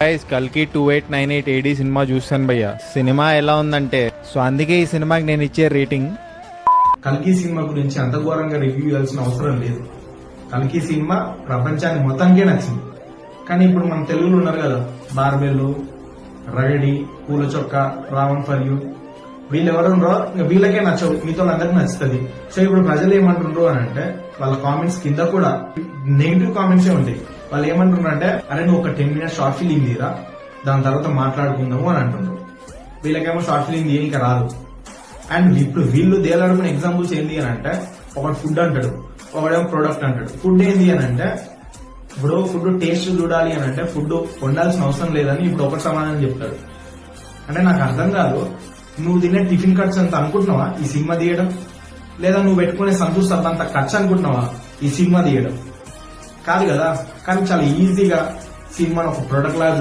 Guys కల్కి 2898 ఏడీ cinema చూస్తాను భయ్య. సినిమా ఎలా ఉందంటే సో అందుకే ఈ సినిమాకి నేను ఇచ్చే రేటింగ్. కల్కి సినిమా గురించి అంత ఘోరంగా రివ్యూ ఇవ్వాల్సిన అవసరం లేదు. కల్కి సినిమా ప్రపంచానికి మొత్తానికే నచ్చింది. కానీ ఇప్పుడు మన తెలుగులో ఉన్నారు కదా, బార్బెల్లు, రగడి, పూల చొక్క, రావణ్ ఫర్ యూ, వీళ్ళు ఎవరున్నారో ఇంకా వీళ్ళకే నచ్చవు, మీతో అందరికి నచ్చుతుంది. సో ఇప్పుడు ప్రజలు ఏమంటుండ్రు అని అంటే వాళ్ళ కామెంట్స్ కింద కూడా నెగిటివ్ కామెంట్సే ఉంటాయి. వాళ్ళు ఏమంటున్నారు అంటే, అరే నువ్వు ఒక 10 minutes షార్ట్ ఫిలిం తీరా, దాని తర్వాత మాట్లాడుకుందాము అని అంటున్నారు. వీళ్ళకేమో షార్ట్ ఫిలిం తీయక రాదు. అండ్ ఇప్పుడు వీళ్ళు దేలాడుకునే ఎగ్జాంపుల్స్ ఏంటి అని అంటే, ఒకటి ఫుడ్ అంటాడు, ఒకడేమో ప్రొడక్ట్ అంటాడు. ఫుడ్ ఏంటి అని అంటే, ఇప్పుడు ఫుడ్ టేస్ట్ చూడాలి అని అంటే ఫుడ్ వండాల్సిన అవసరం లేదని ఇప్పుడు ఒకటి సమాధానం చెప్తాడు. అంటే నాకు అర్థం కాదు, నువ్వు తినే టిఫిన్ ఖర్చు అంత అనుకుంటున్నావా ఈ సినిమా తీయడం? లేదా నువ్వు పెట్టుకునే సంతూర్ అంత ఖర్చు అనుకుంటున్నావా ఈ సినిమా తీయడం? కాదు కదా. కానీ చాలా ఈజీగా సినిమాను ఒక ప్రొడక్ట్ లాగా